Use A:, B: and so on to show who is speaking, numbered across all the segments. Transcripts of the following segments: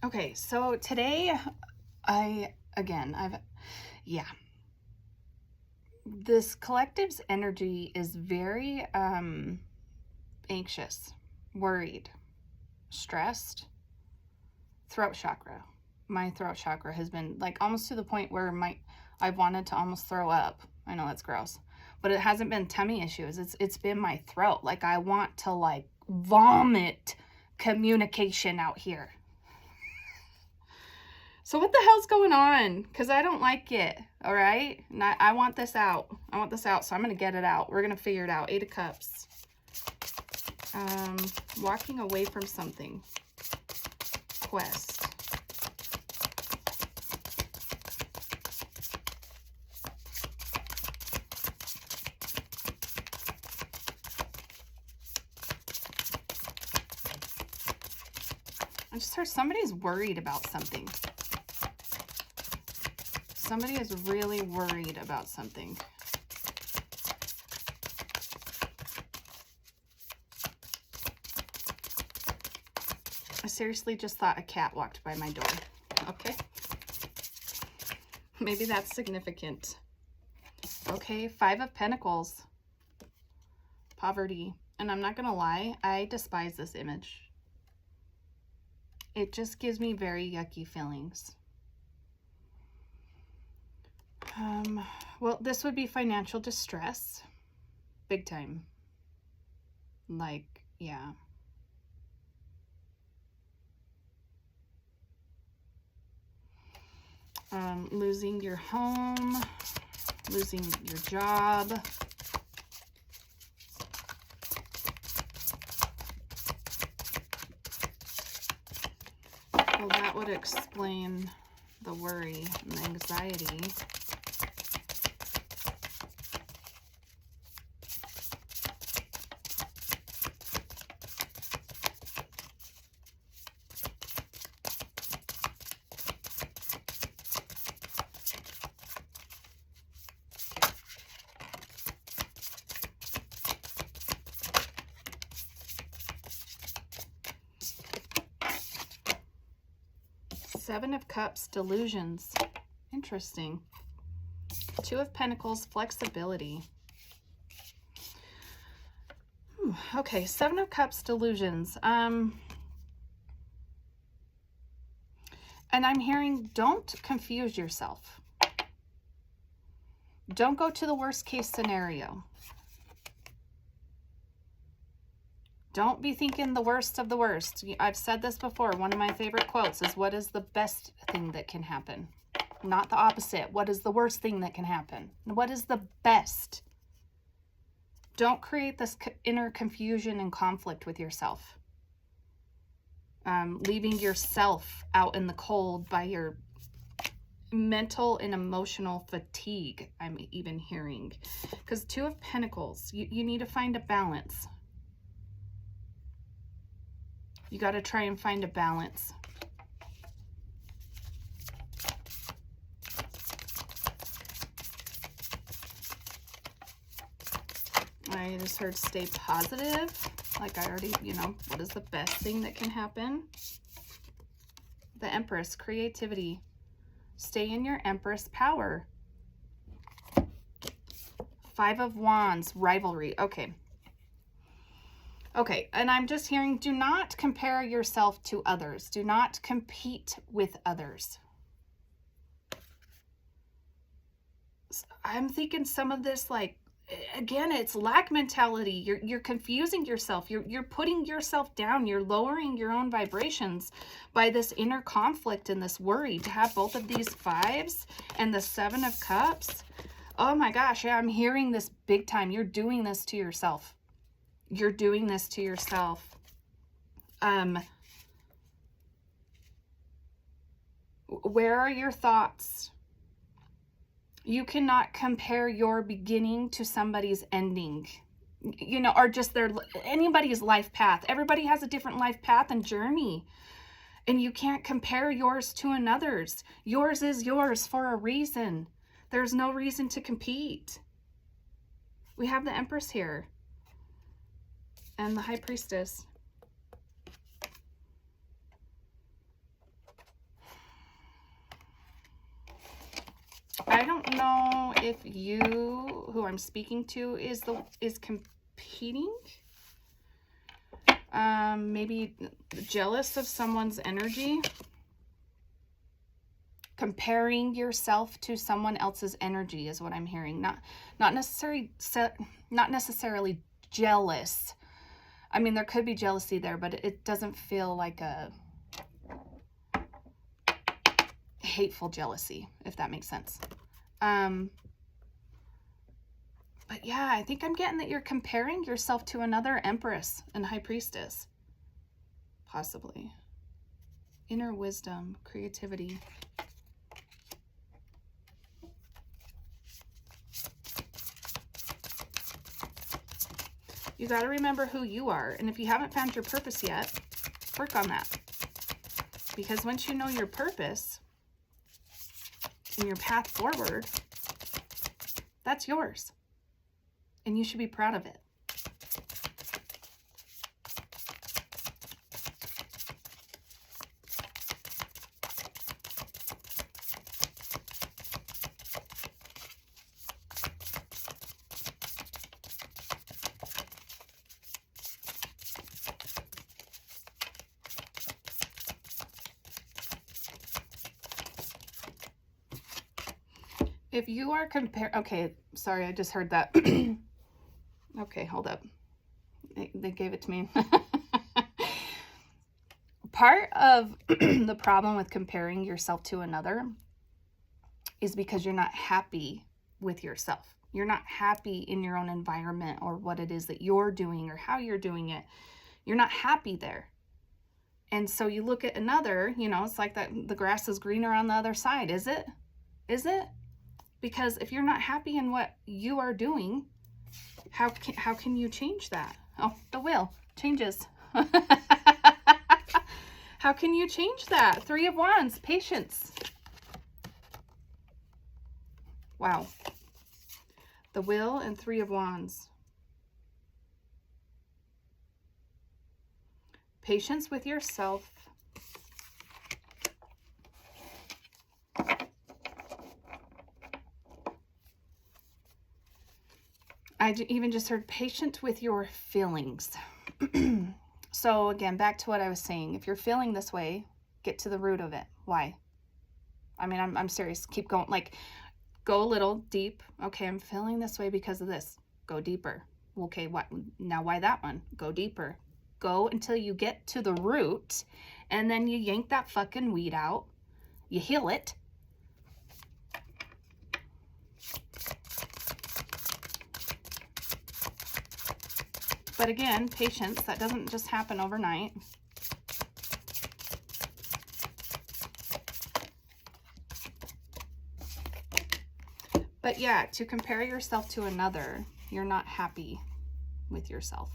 A: Okay, so today yeah. This collective's energy is very anxious, worried, stressed. Throat chakra. My throat chakra has been like almost to the point where I've wanted to almost throw up. I know that's gross, but it hasn't been tummy issues. It's been my throat. Like I want to like vomit communication out here. So what the hell's going on? Because I don't like it, all right? And I want this out. I want this out, so I'm going to get it out. We're going to figure it out. 8 of Cups. Walking away from something. Quest. I just heard somebody's worried about something. Somebody is really worried about something. I seriously just thought a cat walked by my door. Okay. Maybe that's significant. Okay, 5 of Pentacles. Poverty. And I'm not going to lie, I despise this image. It just gives me very yucky feelings. Well, this would be financial distress. Big time. Like, yeah. Losing your home, losing your job. Well, that would explain the worry and the anxiety. Seven of Cups, delusions. Interesting. 2 of Pentacles, flexibility. Okay, 7 of Cups, delusions. And I'm hearing, don't confuse yourself. Don't go to the worst case scenario. Don't be thinking the worst of the worst. I've said this before. One of my favorite quotes is, what is the best thing that can happen? Not the opposite. What is the worst thing that can happen? What is the best? Don't create this inner confusion and conflict with yourself. Leaving yourself out in the cold by your mental and emotional fatigue, I'm even hearing. Because 2 of Pentacles, you need to find a balance. You got to try and find a balance. I just heard stay positive. Like I already, what is the best thing that can happen? The Empress, creativity. Stay in your Empress power. 5 of Wands, rivalry. Okay. Okay, and I'm just hearing, do not compare yourself to others. Do not compete with others. I'm thinking some of this, like, again, it's lack mentality. You're confusing yourself. You're putting yourself down. You're lowering your own vibrations by this inner conflict and this worry. To have both of these 5s and the 7 of Cups. Oh my gosh, yeah, I'm hearing this big time. You're doing this to yourself. You're doing this to yourself. Where are your thoughts? You cannot compare your beginning to somebody's ending, or just anybody's life path. Everybody has a different life path and journey, and you can't compare yours to another's. Yours is yours for a reason. There's no reason to compete. We have the Empress here and the High Priestess. if you, who I'm speaking to, is competing, maybe jealous of someone's energy, comparing yourself to someone else's energy is what I'm hearing. Not necessarily jealous. I mean, there could be jealousy there, but it doesn't feel like a hateful jealousy, if that makes sense. But yeah, I think I'm getting that you're comparing yourself to another Empress and High Priestess. Possibly. Inner wisdom, creativity. You got to remember who you are. And if you haven't found your purpose yet, work on that. Because once you know your purpose and your path forward, that's yours. And you should be proud of it. If you are okay, sorry, I just heard that. Okay, hold up. They gave it to me. Part of the problem with comparing yourself to another is because you're not happy with yourself. You're not happy in your own environment or what it is that you're doing or how you're doing it. You're not happy there. And so you look at another, it's like that the grass is greener on the other side. Is it? Is it? Because if you're not happy in what you are doing, how can you change that? Oh, the wheel changes. How can you change that? 3 of Wands, patience. Wow. The wheel and 3 of Wands. Patience with yourself. I even just heard patient with your feelings. So again, back to what I was saying. If you're feeling this way, get to the root of it. Why? I mean, I'm serious. Keep going. Like, go a little deep. Okay, I'm feeling this way because of this. Go deeper. Okay, what? Now why that one? Go deeper. Go until you get to the root, and then you yank that fucking weed out. You heal it. But again, patience, that doesn't just happen overnight. But yeah, to compare yourself to another, you're not happy with yourself.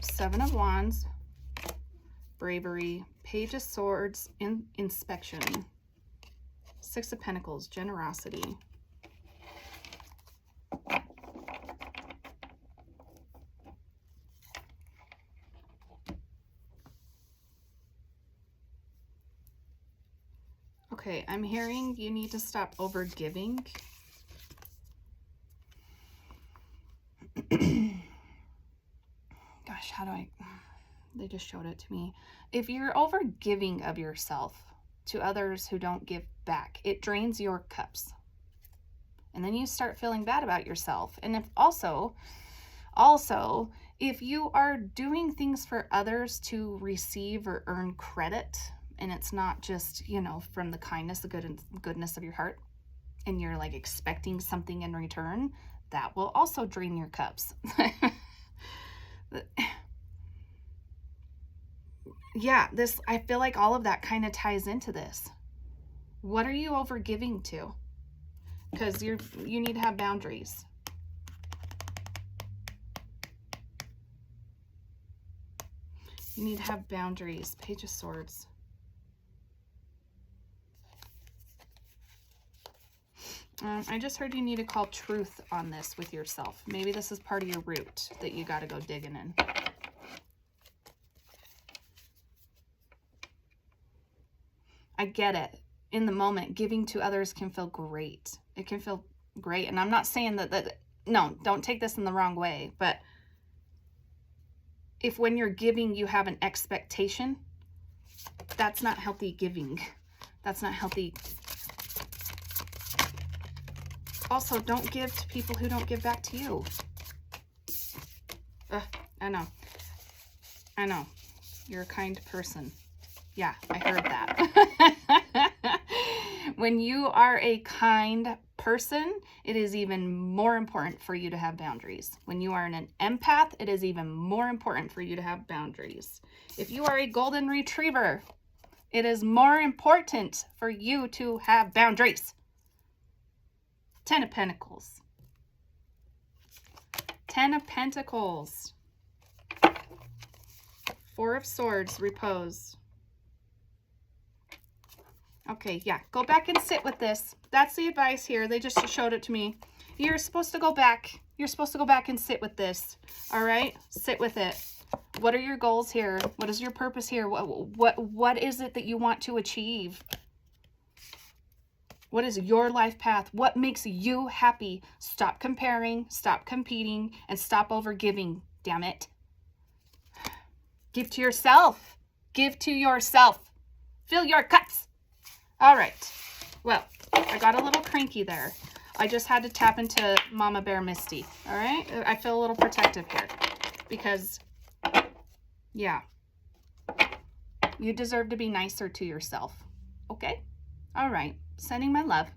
A: 7 of Wands, bravery, Page of Swords, inspection, 6 of Pentacles, generosity. Okay, I'm hearing you need to stop over giving. Gosh, they just showed it to me. If you're over giving of yourself to others who don't give back, it drains your cups. And then you start feeling bad about yourself. And if also, if you are doing things for others to receive or earn credit, and it's not just, from the kindness, the goodness of your heart, and you're like expecting something in return, that will also drain your cups. Yeah, I feel like all of that kind of ties into this. What are you over giving to? Because you need to have boundaries. You need to have boundaries. Page of Swords. I just heard you need to call truth on this with yourself. Maybe this is part of your root that you got to go digging in. I get it. in the moment, giving to others can feel great. It can feel great. And I'm not saying that no, don't take this in the wrong way, but if when you're giving, you have an expectation, that's not healthy giving. That's not healthy. Also, don't give to people who don't give back to you. I know. I know. You're a kind person. Yeah, I heard that. When you are a kind person, it is even more important for you to have boundaries. When you are an empath, it is even more important for you to have boundaries. If you are a golden retriever, it is more important for you to have boundaries. 10 of Pentacles. 10 of Pentacles. 4 of Swords, repose. Okay, yeah, go back and sit with this. That's the advice here. They just showed it to me. You're supposed to go back. You're supposed to go back and sit with this. All right? Sit with it. What are your goals here? What is your purpose here? What is it that you want to achieve? What is your life path? What makes you happy? Stop comparing, stop competing, and stop over giving. Damn it. Give to yourself. Give to yourself. Fill your cups. All right. Well, I got a little cranky there. I just had to tap into Mama Bear Misty. All right. I feel a little protective here because, yeah, you deserve to be nicer to yourself. Okay. All right. Sending my love.